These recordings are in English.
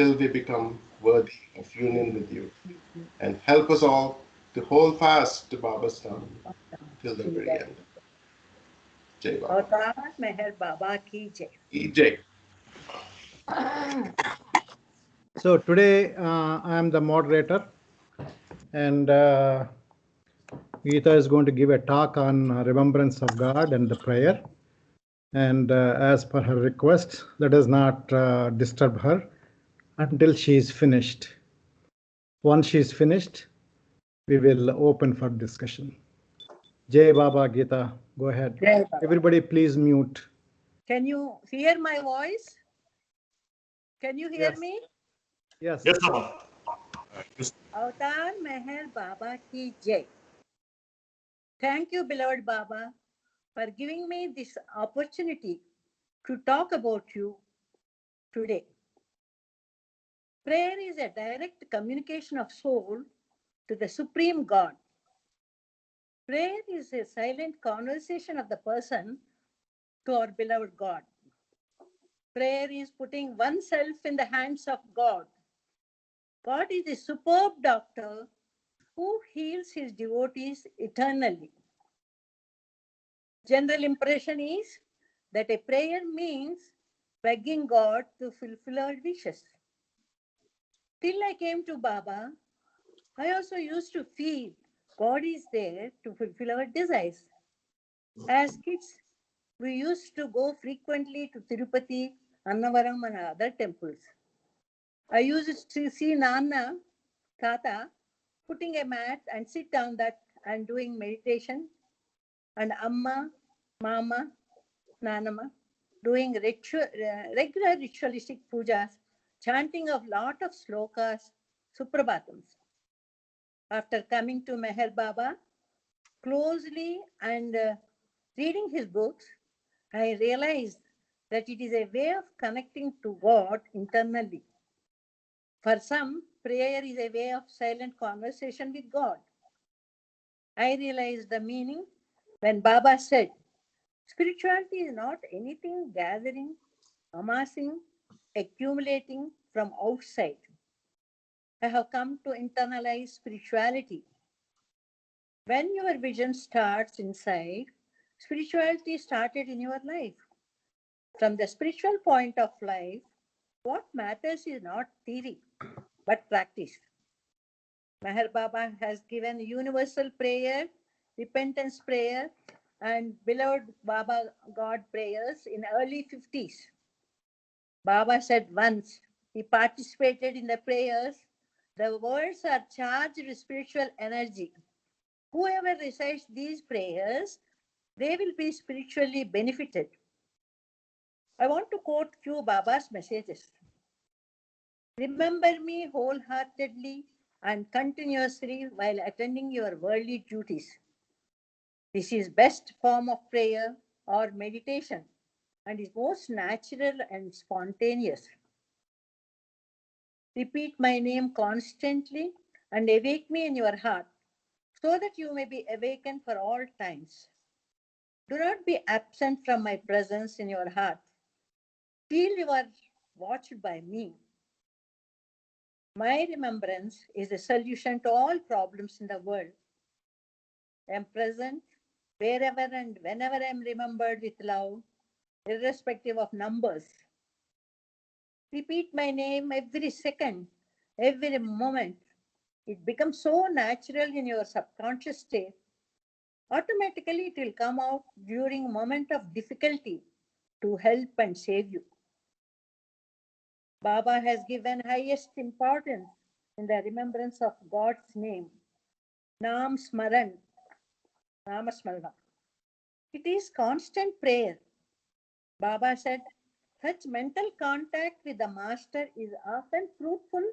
till we become worthy of union with you. And help us all to hold fast to Baba's Naam till the very end. Jai Baba. Avtar Meher Baba ki Jai. Jai. So today I am the moderator, and Geeta is going to give a talk on remembrance of God and the prayer. And as per her request, let us not disturb her until she is finished. Once she is finished, we will open for discussion. Jai Baba, Geeta, go ahead. Jai Baba. Everybody please mute. Can you hear my voice? Can you hear Yes. me? Yes. Yes, Baba. Avtar Meher Baba ki Jai. Thank you, beloved Baba, for giving me this opportunity to talk about you today. Prayer is a direct communication of soul to the Supreme God. Prayer is a silent conversation of the person to our beloved God. Prayer is putting oneself in the hands of God. God is a superb doctor who heals his devotees eternally. General impression is that a prayer means begging God to fulfill our wishes. Till I came to Baba, I also used to feel God is there to fulfill our desires. As kids, we used to go frequently to Tirupati, Annavaram, and other temples. I used to see Nana, Tata, putting a mat and sit down that and doing meditation, and Amma, Mama, Nanama doing regular ritualistic pujas, chanting of lot of slokas, suprabhatams. After coming to Meher Baba closely and reading his books, I realized that it is a way of connecting to God internally. For some, prayer is a way of silent conversation with God. I realized the meaning when Baba said, spirituality is not anything gathering, amassing, accumulating from outside. I have come to internalize spirituality. When your vision starts inside, spirituality started in your life. From the spiritual point of life, what matters is not theory, but practice. Meher Baba has given universal prayer, repentance prayer, and beloved Baba God prayers in early 50s. Baba said once he participated in the prayers, the words are charged with spiritual energy. Whoever recites these prayers, they will be spiritually benefited. I want to quote few Baba's messages. Remember me wholeheartedly and continuously while attending your worldly duties. This is best form of prayer or meditation and is most natural and spontaneous. Repeat my name constantly and awake me in your heart so that you may be awakened for all times. Do not be absent from my presence in your heart. Feel you are watched by me. My remembrance is the solution to all problems in the world. I am present wherever and whenever I am remembered with love, irrespective of numbers. Repeat my name every second, every moment. It becomes so natural in your subconscious state. Automatically, it will come out during a moment of difficulty to help and save you. Baba has given highest importance in the remembrance of God's name. Nam Smaran, Namasmarana. It is constant prayer. Baba said, such mental contact with the Master is often fruitful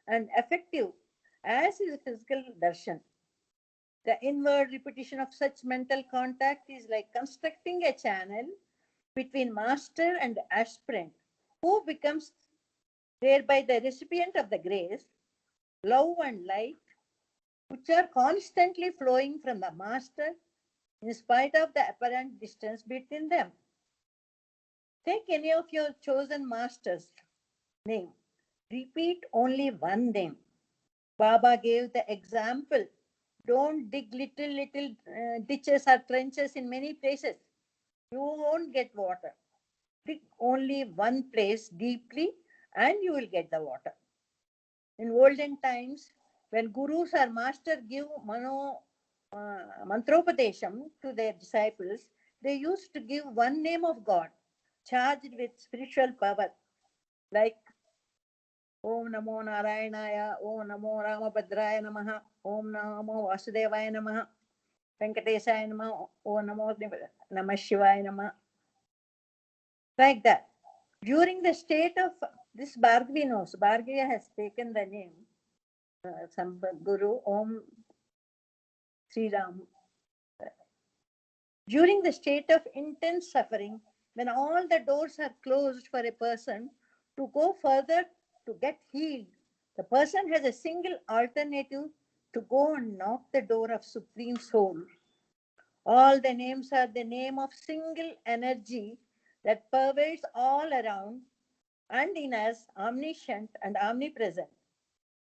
and effective, as is physical darshan. The inward repetition of such mental contact is like constructing a channel between master and aspirant, who becomes thereby the recipient of the grace, love, and light, which are constantly flowing from the master in spite of the apparent distance between them. Take any of your chosen master's name. Repeat only one name. Baba gave the example. Don't dig little ditches or trenches in many places. You won't get water. Dig only one place deeply and you will get the water. In olden times, when gurus or master give mantropadesham to their disciples, they used to give one name of God, charged with spiritual power, like Om Namo Narayanaya, Om Namo Ramabhadraya Namaha, Om Namo Vasudevaya Namaha, Venkatesaya Namaha, Om Namo Namah Shivaya Namaha. Like that. During the state of this Bhargavi knows, Bhargavi has taken the name, some Guru, Om Sri Ram. During the state of intense suffering, when all the doors are closed for a person to go further to get healed, the person has a single alternative to go and knock the door of Supreme Soul. All the names are the name of single energy that pervades all around and in us, omniscient and omnipresent,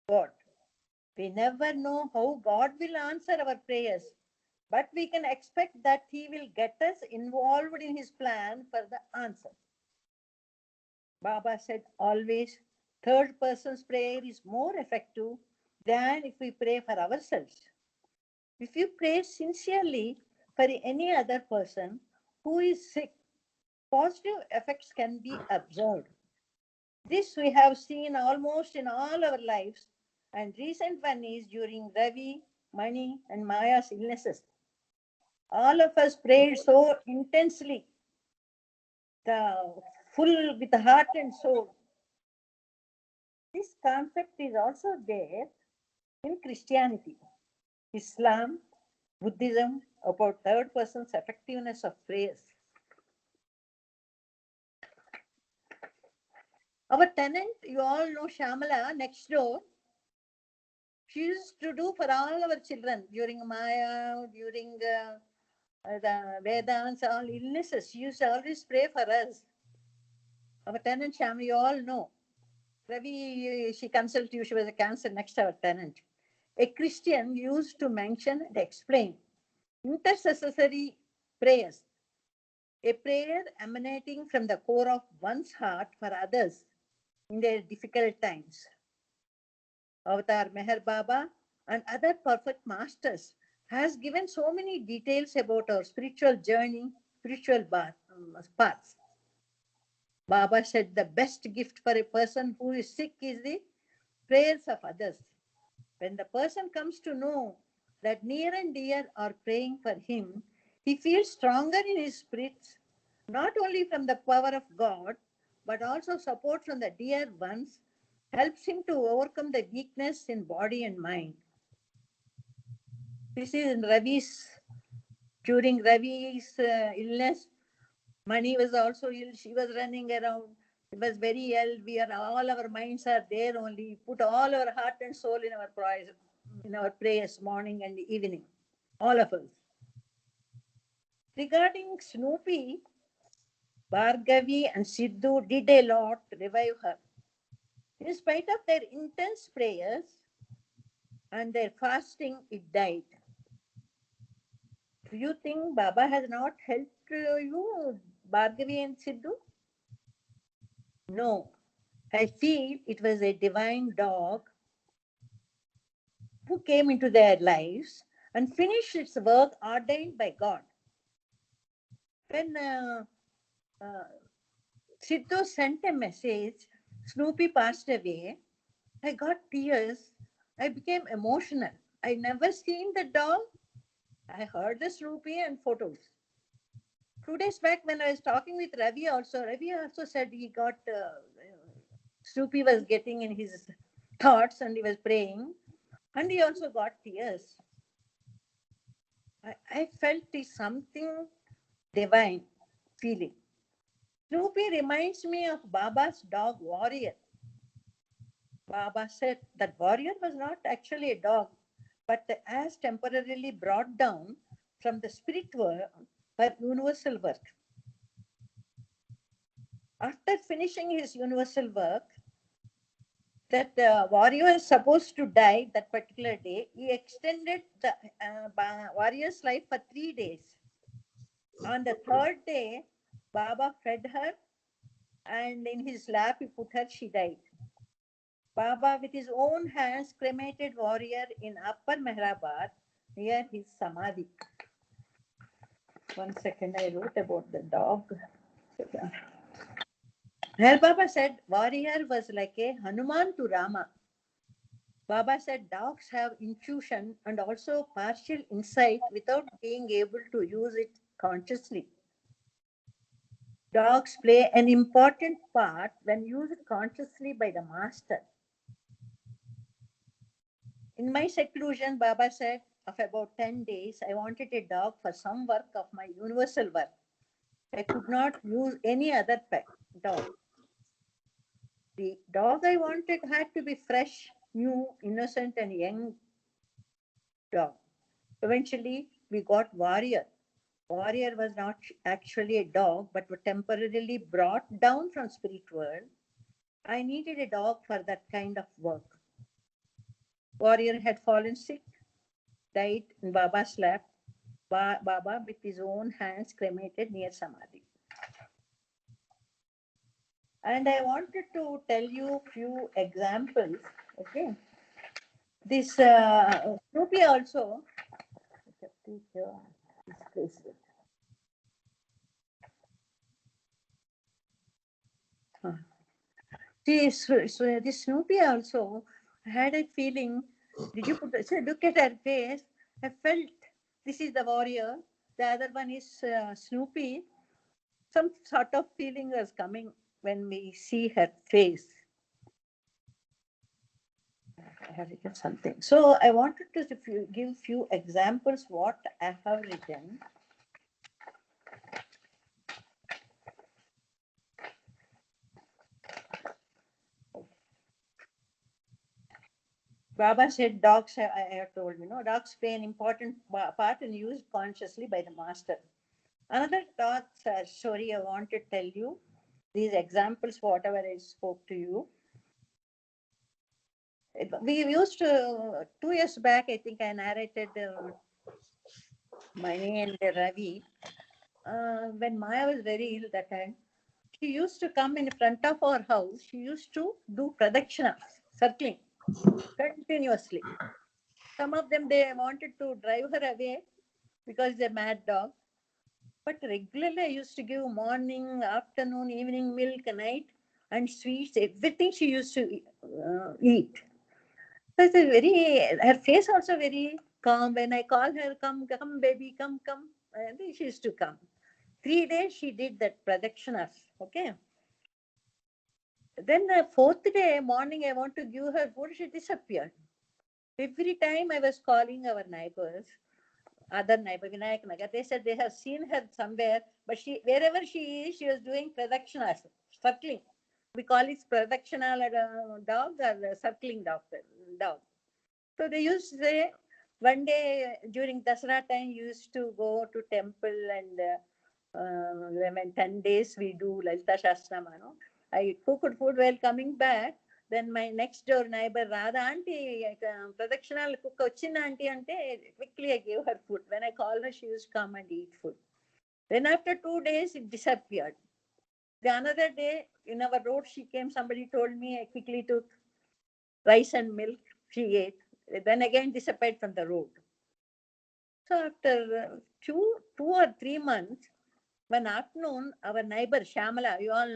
God. We never know how God will answer our prayers, but we can expect that He will get us involved in His plan for the answer. Baba said always, third person's prayer is more effective than if we pray for ourselves. If you pray sincerely for any other person who is sick, positive effects can be observed. This we have seen almost in all our lives, and recent one is during Ravi, Mani, and Maya's illnesses. All of us prayed so intensely, full with heart and soul. This concept is also there in Christianity, Islam, Buddhism, about third person's effectiveness of prayers. Our tenant, you all know Shamala, next door, she used to do for all our children during Maya, during the Vedans, all illnesses. She used to always pray for us. Our tenant Shama, you all know. Ravi, she consulted you, she was a cancer next to our tenant. A Christian used to mention and explain intercessory prayers, a prayer emanating from the core of one's heart for others in their difficult times. Avatar Meher Baba and other perfect masters has given so many details about our spiritual journey, spiritual paths. Baba said the best gift for a person who is sick is the prayers of others. When the person comes to know that near and dear are praying for him, he feels stronger in his spirits, not only from the power of God, but also support from the dear ones, helps him to overcome the weakness in body and mind. This is in during Ravi's illness. Mani was also ill. She was running around. It was very ill. All our minds are there only. Put all our heart and soul in our prayers, morning and evening. All of us. Regarding Snoopy, Bhargavi and Siddhu did a lot to revive her. In spite of their intense prayers and their fasting, it died. Do you think Baba has not helped you, Bhargavi and Siddhu? No. I feel it was a divine dog who came into their lives and finished its work ordained by God. When Siddhu sent a message, Snoopy passed away, I got tears. I became emotional. I never seen the dog. I heard the Snoopy and photos. 2 days back when I was talking with Ravi also said he got, Snoopy was getting in his thoughts and he was praying and he also got tears. I felt it's something divine feeling. Snoopy reminds me of Baba's dog Warrior. Baba said that Warrior was not actually a dog, but as temporarily brought down from the spirit world for universal work. After finishing his universal work, that the warrior is supposed to die that particular day. He extended the warrior's life for 3 days. On the third day, Baba fed her, and in his lap he put her. She died. Baba, with his own hands, cremated warrior in Upper Mehrabad near his samadhi. 1 second, I wrote about the dog. Her Baba said, warrior was like a Hanuman to Rama. Baba said, dogs have intuition and also partial insight without being able to use it consciously. Dogs play an important part when used consciously by the master. In my seclusion, Baba said, of about 10 days, I wanted a dog for some work of my universal work. I could not use any other pet dog. The dog I wanted had to be fresh, new, innocent, and young dog. Eventually, we got Warrior. Warrior was not actually a dog, but was temporarily brought down from spirit world. I needed a dog for that kind of work. Warrior had fallen sick, died in Baba's lap. Baba, with his own hands, cremated near Samadhi. And I wanted to tell you a few examples. Okay, this Snoopy also. See, so this Snoopy also had a feeling. Did you put? So look at her face. I felt this is the warrior. The other one is Snoopy. Some sort of feeling was coming when we see her face. I have written something. So I wanted to give few examples what I have written. Baba said dogs, I have told, dogs play an important part and used consciously by the master. Another dog story I want to tell you, these examples, whatever I spoke to you. We used to, 2 years back, I think I narrated Mani and Ravi. When Maya was very ill that time, she used to come in front of our house. She used to do pradakshina, circling continuously. Some of them, they wanted to drive her away because they're mad dog. But regularly, I used to give morning, afternoon, evening milk, night, and sweets, everything she used to eat. So it's a very, her face also very calm. When I call her, come, come, baby, come, come, and then she used to come. 3 days she did that pradakshinas. Okay. Then the 4th day morning, I want to give her food, she disappeared. Every time I was calling our neighbors, other neighbor, Vinayak Nagar, they said they have seen her somewhere, but she, wherever she is, she was doing pradakshinas, circling. We call it pradakshina dog or circling dog. So they used to say, one day during Dasara time, used to go to temple and when 10 days we do Lalita Shastrama. No? I cooked food while coming back. Then my next door neighbor, Radha auntie, Pradakshina cook vachinna auntie ante, quickly I gave her food. When I called her, she used to come and eat food. Then after 2 days, it disappeared. The another day, in our road, she came, somebody told me, I quickly took rice and milk, she ate. Then again disappeared from the road. So after 2 or 3 months, one afternoon, our neighbor Shamala, you all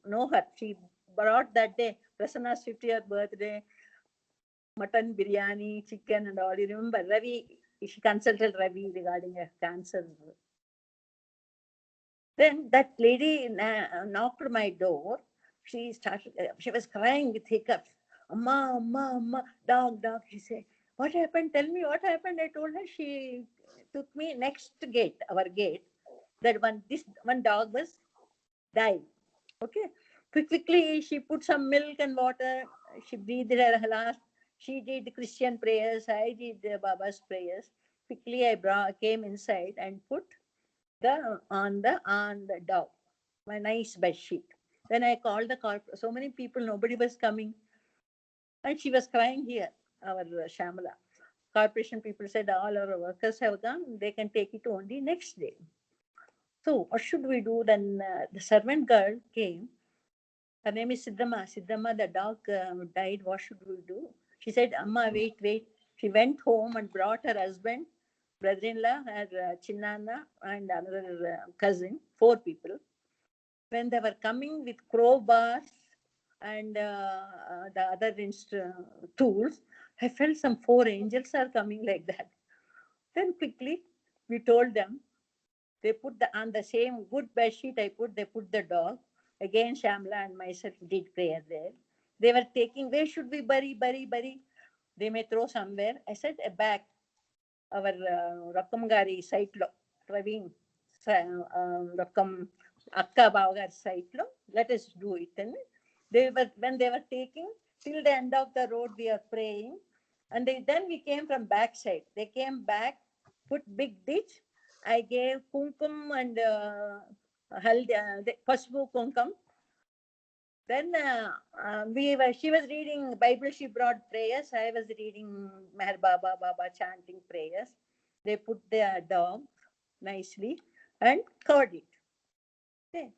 know her. She brought that day Prasanna's 50th birthday, mutton, biryani, chicken, and all. You remember Ravi? She consulted Ravi regarding her cancer. Then that lady knocked my door. She started. She was crying with hiccups. Amma, amma, amma, dog, dog. She said, "What happened? Tell me what happened." I told her. She took me next gate, our gate. That this one dog was died. Okay. Quickly, she put some milk and water. She breathed her last. She did Christian prayers. I did Baba's prayers. Quickly, I came inside and put on the dog, my nice bed sheet. Then I called the corporate. So many people, nobody was coming. And she was crying here, our Shamala. Corporation people said all our workers have gone, they can take it only next day. So what should we do? Then the servant girl came. Her name is Siddhama. Siddhama, the dog died. What should we do? She said, Amma, wait, wait. She went home and brought her husband, brother-in-law, her Chinnana, and another cousin, 4 people. When they were coming with crowbars and the other tools, I felt some 4 angels are coming like that. Then quickly we told them, they put on the same good bed sheet they put the dog. Again, Shamla and myself did prayer there. They were taking, where should we bury? They may throw somewhere. I said, back, our Rakkamgari site lo, Praveen, Rakkam Akka Bavagar site lo, let us do it. And when they were taking, till the end of the road, we are praying. And then we came from backside. They came back, put big ditch. I gave kumkum and pasupu kumkum. Then she was reading Bible. She brought prayers. I was reading Meher Baba, chanting prayers. They put their dog nicely and covered it. Okay.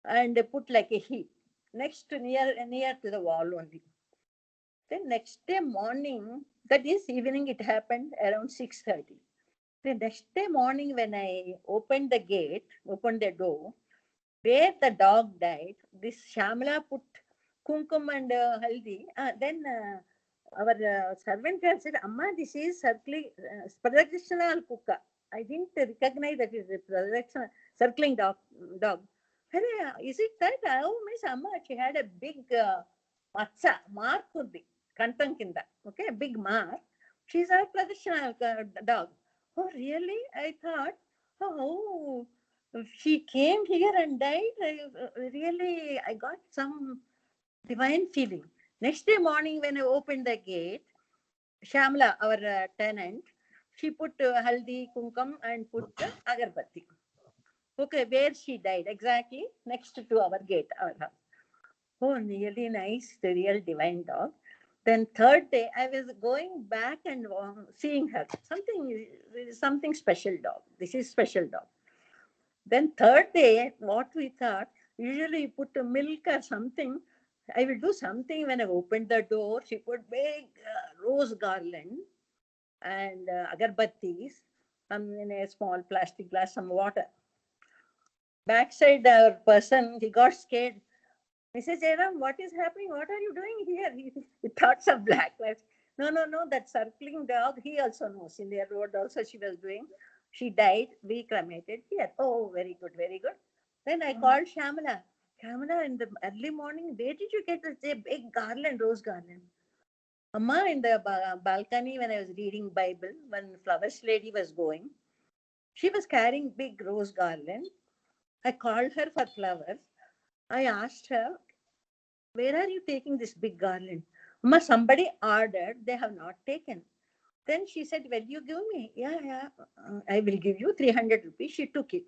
And they put like a heap next to near to the wall only. Then next day morning, that is evening, it happened around 6:30. The next day morning, when I opened the door, where the dog died, this Shamala put kumkum and haldi. Then our servant girl said, Amma, this is Pradakshina Kuka. I didn't recognize that it is a circling dog. Is it that? Oh, Miss Amma, she had a big matcha, mark could be, kantankinda. Okay, a big mark. She's a Pradakshina dog. Oh, really? I thought, oh, she came here and died. I got some divine feeling. Next day morning, when I opened the gate, Shamla, our tenant, she put haldi, kumkum, and put agarbatti. Okay, where she died, exactly next to our gate, our house. Oh, really nice, the real divine dog. Then 3rd day, I was going back and seeing her. Something special dog. This is special dog. Then 3rd day, what we thought, usually you put milk or something. I will do something. When I opened the door, she put big rose garland and agarbattis in a small plastic glass, some water. Backside, our person, he got scared. Mrs. Jairam, what is happening? What are you doing here? He thought some black lights. No, that circling dog, he also knows. In their road also she was doing. She died, we cremated here. Oh, very good, very good. Then I called Shamala. Shamala, in the early morning, where did you get this big garland, rose garland? Amma, in the balcony when I was reading Bible, when flowers lady was going, she was carrying big rose garland. I called her for flowers. I asked her, where are you taking this big garland? Amma, somebody ordered, they have not taken. Then she said, will you give me? Yeah, I will give you 300 rupees. She took it.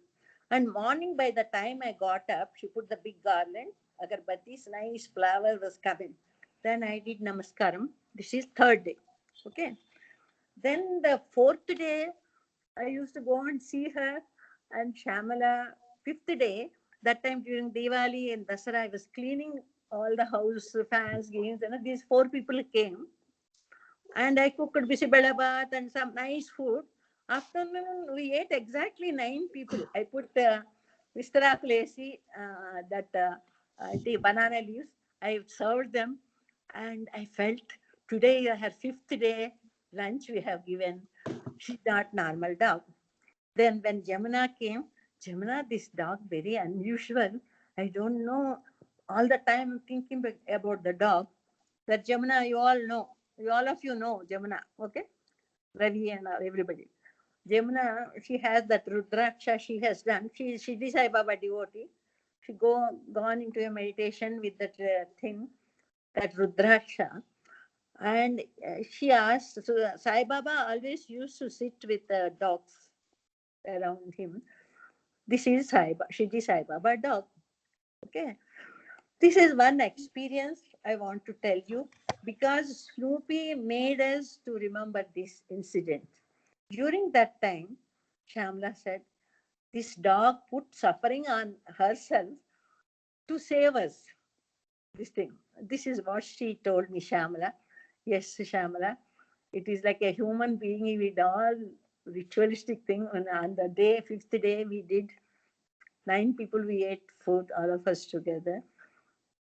And morning, by the time I got up, she put the big garland, agarbattis, nice flower was coming. Then I did namaskaram. This is 3rd day. Okay. Then the 4th day, I used to go and see her and Shamala. 5th day, that time during Diwali and Dasara, I was cleaning all the house, fans, games, and these 4 people came. And I cooked bisibalabat and some nice food. Afternoon, we ate exactly 9 people. I put Vistara Klesi, the banana leaves. I served them and I felt today, her 5th day lunch we have given. She's not normal dog. Then when Jamuna came, Jamuna, this dog very unusual. I don't know. All the time I'm thinking about the dog. That Jamuna, you all know. All of you know Jamuna, okay? Ravi and everybody. Jamuna, she has that Rudraksha she has done. She is Sai Baba devotee. She gone into a meditation with that thing, that Rudraksha. And she asked, so Sai Baba always used to sit with the dogs around him. This is Shiji Sai Baba dog. Okay. This is one experience I want to tell you. because Snoopy made us to remember this incident. During that time, Shamla said, this dog put suffering on herself to save us. This thing. This is what she told me, Shamla. Yes, Shamla. It is like a human being. We did all ritualistic thing. On the day, fifth day, we did 9 people. We ate food, all of us together,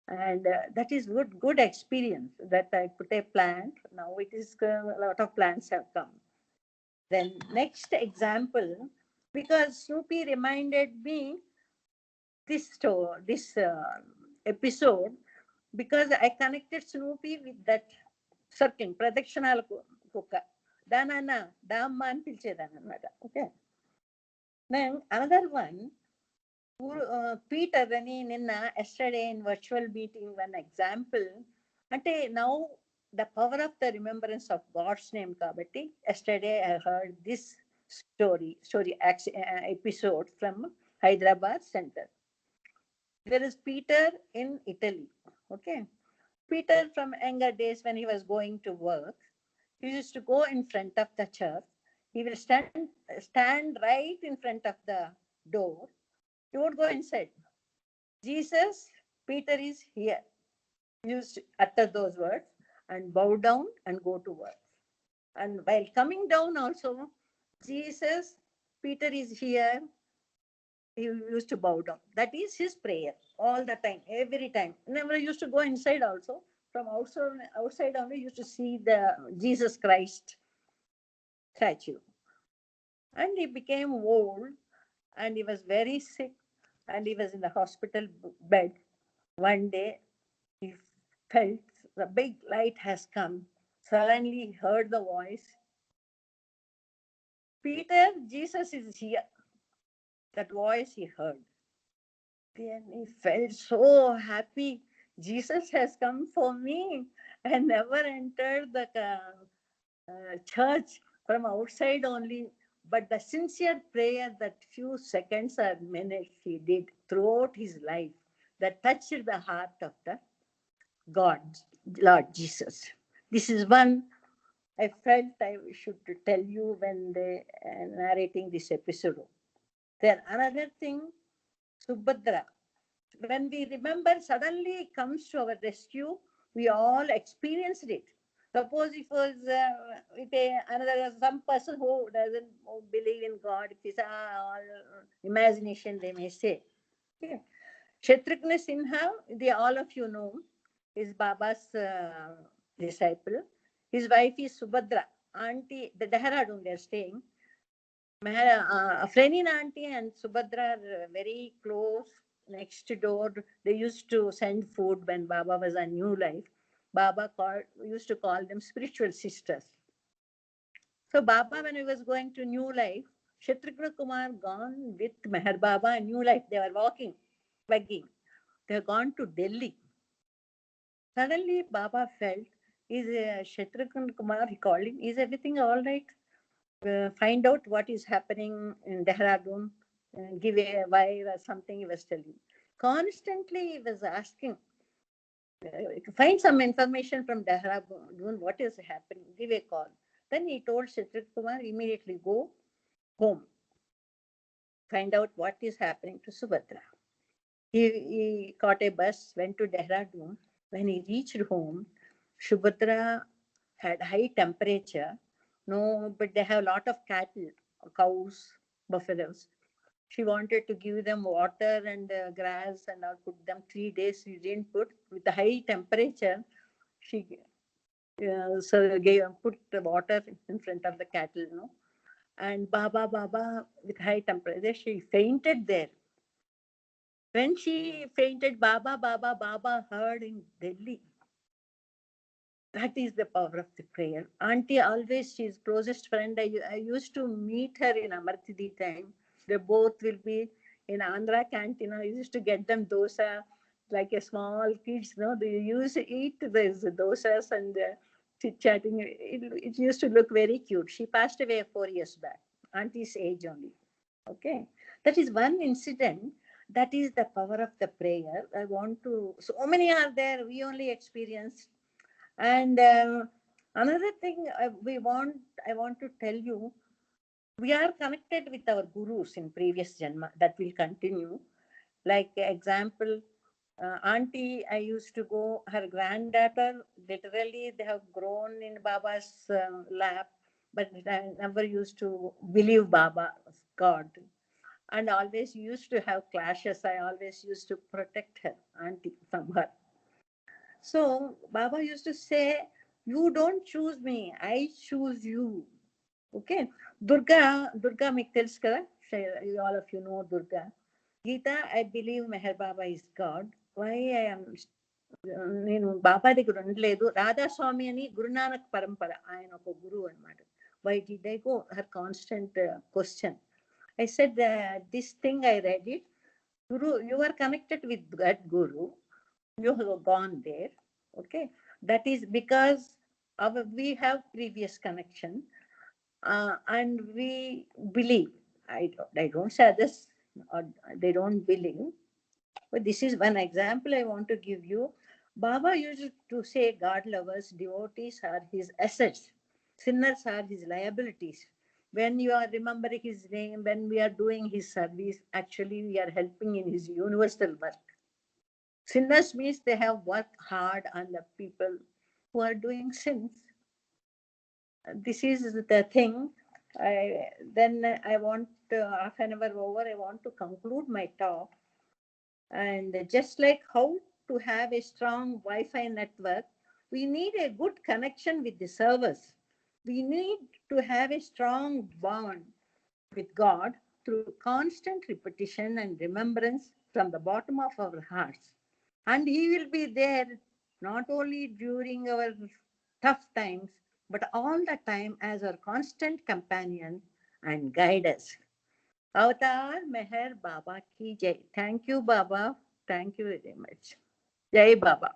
and that is good experience. That I put a plant. Now it is a lot of plants have come. Then next example, because Snoopy reminded me this episode, because I connected Snoopy with that circling, ప్రదక్షిణాల కుక్క దానన్న దామ్మ అని పిలిచేదాన్ని అనమాట. Okay, then another one, Peter అని నిన్న yesterday in virtual meeting one example, అంటే now the power of the remembrance of God's name kabatti, yesterday I heard this story episode from Hyderabad Center. There is Peter in Italy. Okay, Peter from younger days when he was going to work, he used to go in front of the church. He will stand right in front of the door. He won't go inside. Jesus, Peter is here. He used to utter those words and bow down and go to work. And while coming down also, Jesus, Peter is here. He used to bow down. That is his prayer all the time, every time. Never used to go inside also. From outside only used to see the Jesus Christ statue. And he became old and he was very sick and he was in the hospital bed. One day he felt the big light has come. Suddenly he heard the voice, Peter, Jesus is here. That voice he heard. Then he felt so happy. Jesus has come for me. I never entered the church, from outside only. But the sincere prayer, that few seconds or minutes he did throughout his life, that touched the heart of the God, Lord Jesus. This is one I felt I should tell you when they narrating this episode. Then another thing, Subhadra. When we remember, suddenly comes to our rescue, we all experienced it. Suppose if it was some person who doesn't believe in God, it is all imagination, they may say. Okay. Shatrugna Sinha, all of you know, is Baba's disciple. His wife is Subhadra, auntie, the Dehradun they are staying. Frenin auntie and Subhadra are very close, next door. They used to send food when Baba was on New Life. Baba used to call them spiritual sisters. So Baba, when he was going to New Life, Shatrugna Kumar gone with Meher Baba and New Life. They were walking, begging. They have gone to Delhi. Suddenly Baba felt, is Shatrugna Kumar, he called him, is everything all right? Find out what is happening in Dehradun, give a wire or something he was telling. Constantly he was asking, find some information from Dehradun, what is happening, give a call. Then he told Shatrugna Kumar, immediately go home, find out what is happening to Subhadra. He caught a bus, went to Dehradun. When he reached home, Subhadra had high temperature. No, but they have a lot of cattle, cows, buffaloes. She wanted to give them water and grass and I'll put them 3 days. She didn't put. With the high temperature, she put the water in front of the cattle, And Baba, with high temperature, she fainted there. When she fainted, Baba heard in Delhi. That is the power of the prayer. Auntie always, she's closest friend. I used to meet her in Amartidi time. They both will be in Andhra canteen. I used to get them dosa, like a small kids, they used to eat these dosas and chit-chatting. It used to look very cute. She passed away 4 years back. Auntie's age only. Okay. That is one incident. That is the power of the prayer. I want to, so many are there. We only experienced. And another thing I want to tell you, we are connected with our gurus in previous janma that will continue. Like example, auntie, I used to go, her granddaughter, literally they have grown in Baba's lap, but I never used to believe Baba's God, and always used to have clashes. I always used to protect her, auntie, from her. So Baba used to say, you don't choose me, I choose you. Okay. Durga మీకు తెలుసు కదా, all of you know Durga. Geeta, I believe Meher Baba is God. Why I am నేను బాబా దగ్గర ఉండలేదు. రాధాస్వామి అని గురునానక్ పరంపర, ఆయన ఒక గురువు అనమాట. Why did I go, her constant question. I said this thing I read it. Guru, you are connected with that Guru. You have gone there. Okay. That is because we have previous connection, and we believe. I don't say others or they don't believe. But this is one example I want to give you. Baba used to say God lovers, devotees are his assets, sinners are his liabilities. When you are remembering his name, when we are doing his service, actually we are helping in his universal work. Sinners means they have worked hard on the people who are doing sins. This is the thing. Then I want half an hour over, I want to conclude my talk. And just like how to have a strong Wi-Fi network, we need a good connection with the servers. We need to have a strong bond with God through constant repetition and remembrance from the bottom of our hearts. And he will be there not only during our tough times, but all the time as our constant companion and guide us. Avatar Meher Baba ki Jai. Thank you, Baba. Thank you very much. Jai Baba.